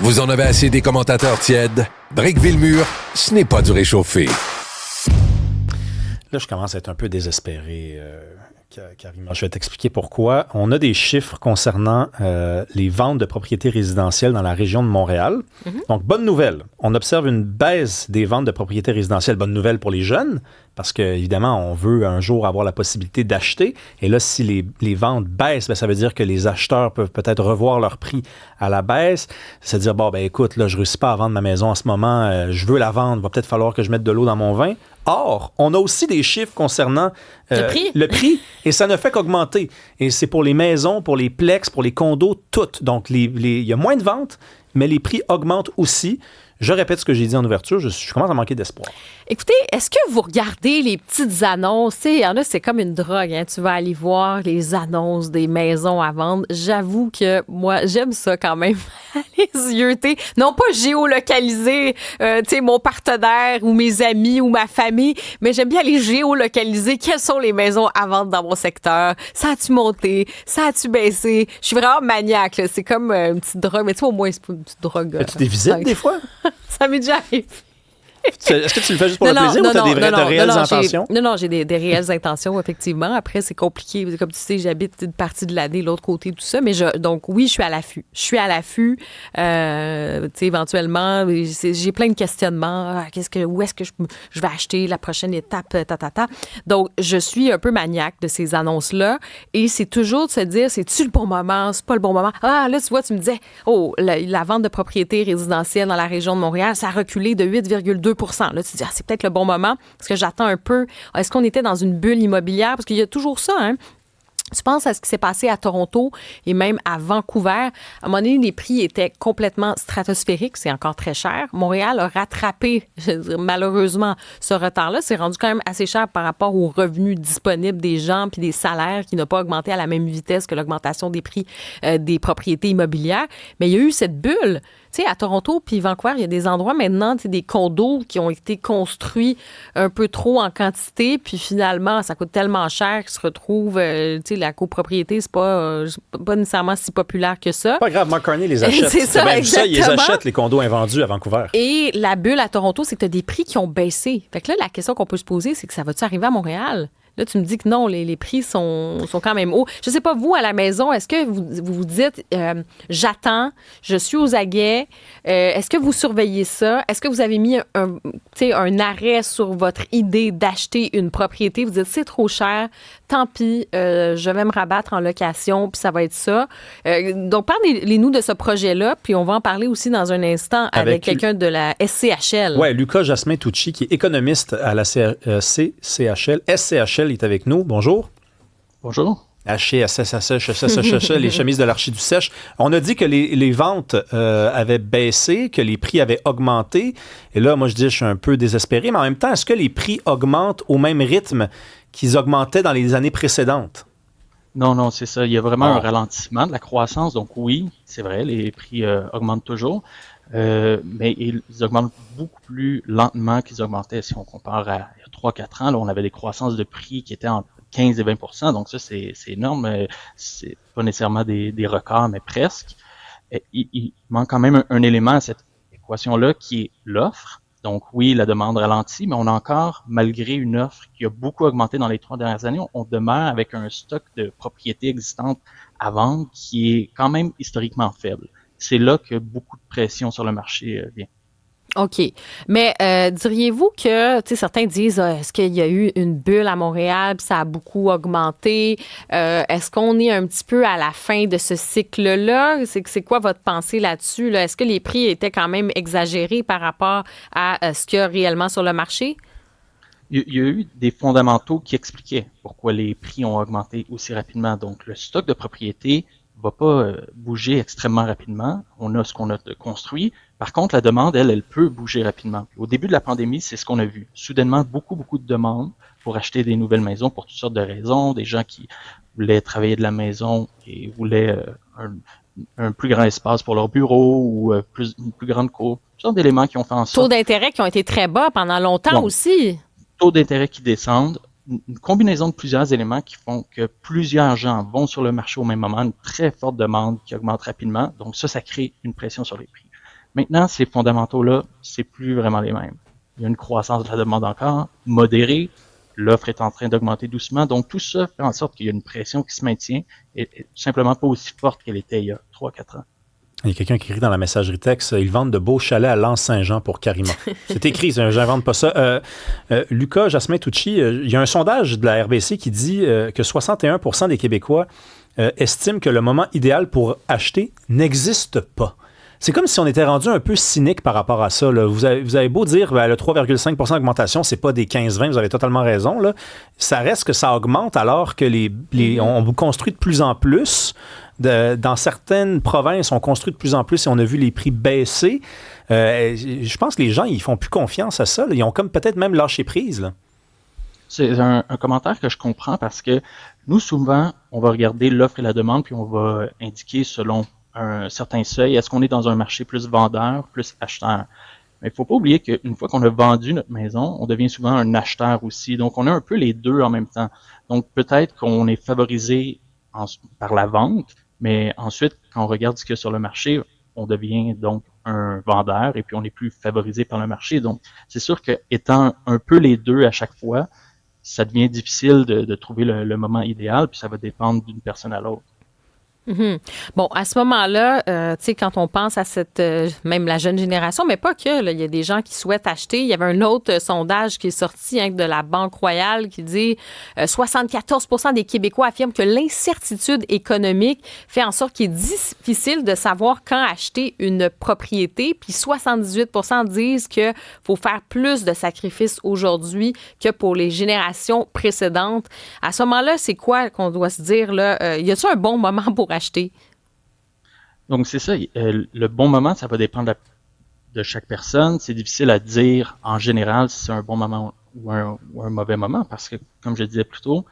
Vous en avez assez des commentateurs tièdes? Brickville-Mur, ce n'est pas du réchauffé. Là, je commence à être un peu désespéré, Karima. Je vais t'expliquer pourquoi. On a des chiffres concernant les ventes de propriétés résidentielles dans la région de Montréal. Donc, bonne nouvelle. On observe une baisse des ventes de propriétés résidentielles. Bonne nouvelle pour les jeunes, parce qu'évidemment, on veut un jour avoir la possibilité d'acheter. Et là, si les ventes baissent, bien, ça veut dire que les acheteurs peuvent peut-être revoir leur prix à la baisse. C'est-à-dire, bon, ben écoute, là, je ne réussis pas à vendre ma maison en ce moment. Je veux la vendre. Il va peut-être falloir que je mette de l'eau dans mon vin. Or, on a aussi des chiffres concernant le prix et ça ne fait qu'augmenter. Et c'est pour les maisons, pour les plex, pour les condos, toutes. Donc, il y a moins de ventes, mais les prix augmentent aussi. Je répète ce que j'ai dit en ouverture, je commence à manquer d'espoir. Écoutez, est-ce que vous regardez les petites annonces? Il y en a, c'est comme une drogue. Hein? Tu vas aller voir les annonces des maisons à vendre. J'avoue que moi, j'aime ça quand même, aller zioter. Non pas géolocaliser mon partenaire ou mes amis ou ma famille, mais j'aime bien aller géolocaliser quelles sont les maisons à vendre dans mon secteur. Ça a-tu monté? Ça a-tu baissé? Je suis vraiment maniaque. Là. C'est comme une petite drogue. Mais tu sais, au moins, c'est pas une petite drogue. As-tu des visites des fois? Ça m'est déjà arrivé. Est-ce que tu le fais juste pour le plaisir ou tu as de réelles intentions? Non, j'ai des réelles intentions, effectivement. Après, c'est compliqué. Comme tu sais, j'habite une partie de l'année, l'autre côté, tout ça. Mais donc, oui, je suis à l'affût. Éventuellement, j'ai plein de questionnements. Où est-ce que je vais acheter la prochaine étape? Donc, je suis un peu maniaque de ces annonces-là. Et c'est toujours de se dire, c'est-tu le bon moment? C'est pas le bon moment? Ah, là, tu vois, tu me disais, la vente de propriétés résidentielles dans la région de Montréal, ça a reculé de 8,2 %. Là, tu te dis, c'est peut-être le bon moment parce que j'attends un peu. Est-ce qu'on était dans une bulle immobilière? Parce qu'il y a toujours ça, hein? Tu penses à ce qui s'est passé à Toronto et même à Vancouver. À un moment donné, les prix étaient complètement stratosphériques. C'est encore très cher. Montréal a rattrapé, malheureusement, ce retard-là. C'est rendu quand même assez cher par rapport aux revenus disponibles des gens puis des salaires qui n'ont pas augmenté à la même vitesse que l'augmentation des prix des propriétés immobilières. Mais il y a eu cette bulle. Tu sais, à Toronto puis Vancouver, il y a des endroits maintenant, des condos qui ont été construits un peu trop en quantité, puis finalement, ça coûte tellement cher qu'ils se retrouvent, la copropriété, c'est pas nécessairement si populaire que ça. Pas grave, Mark Carney les achète. C'est ça, bien exactement. Ils achètent les condos invendus à Vancouver. Et la bulle à Toronto, c'est que tu as des prix qui ont baissé. Fait que là, la question qu'on peut se poser, c'est que ça va-tu arriver à Montréal? Là, tu me dis que non, les prix sont quand même hauts. Je ne sais pas, vous, à la maison, est-ce que vous dites j'attends, je suis aux aguets? Est-ce que vous surveillez ça? Est-ce que vous avez mis un arrêt sur votre idée d'acheter une propriété? Vous dites c'est trop cher, tant pis, je vais me rabattre en location, puis ça va être ça. Donc, parlez-nous de ce projet-là, puis on va en parler aussi dans un instant avec quelqu'un de la SCHL. Oui, Lucas Jasmin-Tucci, qui est économiste à la SCHL, il est avec nous. Bonjour. Bonjour. Les chemises de l'Archi du Sèche. On a dit que les ventes avaient baissé, que les prix avaient augmenté. Et là, moi, je dis, je suis un peu désespéré. Mais en même temps, est-ce que les prix augmentent au même rythme qu'ils augmentaient dans les années précédentes? Non, c'est ça. Il y a vraiment un ralentissement de la croissance. Donc oui, c'est vrai, les prix augmentent toujours. Mais ils augmentent beaucoup plus lentement qu'ils augmentaient si on compare à il y a 3-4 ans. Là, on avait des croissances de prix qui étaient entre 15 et 20 %. Donc ça, c'est énorme. C'est pas nécessairement des records, mais presque. Il manque quand même un élément à cette équation-là qui est l'offre. Donc oui, la demande ralentit, mais on a encore, malgré une offre qui a beaucoup augmenté dans les 3 dernières années, on demeure avec un stock de propriétés existantes à vendre qui est quand même historiquement faible. C'est là que beaucoup de pression sur le marché vient. OK. Mais diriez-vous que, tu sais, certains disent, est-ce qu'il y a eu une bulle à Montréal puis ça a beaucoup augmenté? Est-ce qu'on est un petit peu à la fin de ce cycle-là? C'est quoi votre pensée là-dessus? Là? Est-ce que les prix étaient quand même exagérés par rapport à ce qu'il y a réellement sur le marché? Il y a eu des fondamentaux qui expliquaient pourquoi les prix ont augmenté aussi rapidement. Donc, le stock de propriétés va pas bouger extrêmement rapidement. On a ce qu'on a construit. Par contre, la demande, elle peut bouger rapidement. Au début de la pandémie, c'est ce qu'on a vu. Soudainement, beaucoup de demandes pour acheter des nouvelles maisons pour toutes sortes de raisons. Des gens qui voulaient travailler de la maison et voulaient un plus grand espace pour leur bureau ou une plus grande cour. Toutes sortes d'éléments qui ont fait en sorte... Taux d'intérêt qui ont été très bas pendant longtemps aussi. Taux d'intérêt qui descendent. Une combinaison de plusieurs éléments qui font que plusieurs gens vont sur le marché au même moment, une très forte demande qui augmente rapidement. Donc ça crée une pression sur les prix. Maintenant, ces fondamentaux-là, c'est plus vraiment les mêmes. Il y a une croissance de la demande encore modérée, l'offre est en train d'augmenter doucement, donc tout ça fait en sorte qu'il y a une pression qui se maintient et simplement pas aussi forte qu'elle était il y a 3-4 ans. Il y a quelqu'un qui écrit dans la messagerie texte, ils vendent de beaux chalets à Lens-Saint-Jean pour Karima. C'est écrit, j'invente pas ça. Lucas Jasmin-Tucci, il y a un sondage de la RBC qui dit que 61% des Québécois estiment que le moment idéal pour acheter n'existe pas. C'est comme si on était rendu un peu cynique par rapport à ça. Là. Vous avez beau dire le 3,5% d'augmentation, c'est pas des 15-20, vous avez totalement raison. Là. Ça reste que ça augmente alors que on construit de plus en plus. Dans certaines provinces, on construit de plus en plus et on a vu les prix baisser. Je pense que les gens, ils font plus confiance à ça. Là. Ils ont comme peut-être même lâché prise. Là. C'est un commentaire que je comprends parce que nous, souvent, on va regarder l'offre et la demande puis on va indiquer selon un certain seuil, est-ce qu'on est dans un marché plus vendeur, plus acheteur? Mais il ne faut pas oublier qu'une fois qu'on a vendu notre maison, on devient souvent un acheteur aussi. Donc, on a un peu les deux en même temps. Donc, peut-être qu'on est favorisé par la vente, mais ensuite, quand on regarde ce qu'il y a sur le marché, on devient donc un vendeur et puis on est plus favorisé par le marché. Donc, c'est sûr qu'étant un peu les deux à chaque fois, ça devient difficile de trouver le moment idéal, puis ça va dépendre d'une personne à l'autre. Mm-hmm. Bon, à ce moment-là, tu sais, quand on pense à cette, même la jeune génération, mais pas que, là, il y a des gens qui souhaitent acheter. Il y avait un autre sondage qui est sorti de la Banque Royale qui dit 74% des Québécois affirment que l'incertitude économique fait en sorte qu'il est difficile de savoir quand acheter une propriété. Puis 78% disent qu'il faut faire plus de sacrifices aujourd'hui que pour les générations précédentes. À ce moment-là, c'est quoi qu'on doit se dire, là? Y a-t-il un bon moment pour acheter? Donc, c'est ça. Le bon moment, ça va dépendre de chaque personne. C'est difficile à dire en général si c'est un bon moment ou un mauvais moment parce que, comme je disais plus tôt,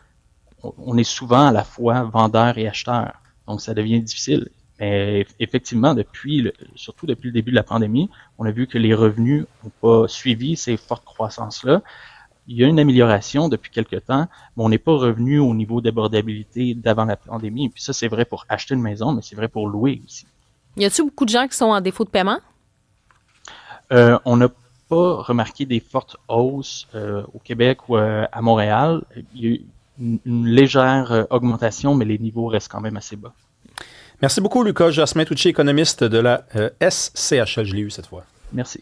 on est souvent à la fois vendeur et acheteur. Donc, ça devient difficile. Mais effectivement, surtout depuis le début de la pandémie, on a vu que les revenus n'ont pas suivi ces fortes croissances-là. Il y a une amélioration depuis quelques temps, mais on n'est pas revenu au niveau d'abordabilité d'avant la pandémie. Et puis ça, c'est vrai pour acheter une maison, mais c'est vrai pour louer aussi. Y a-t-il beaucoup de gens qui sont en défaut de paiement? On n'a pas remarqué des fortes hausses au Québec ou à Montréal. Il y a eu une légère augmentation, mais les niveaux restent quand même assez bas. Merci beaucoup, Lucas Jasmin-Tucci, économiste de la SCHL. Je l'ai eu cette fois. Merci.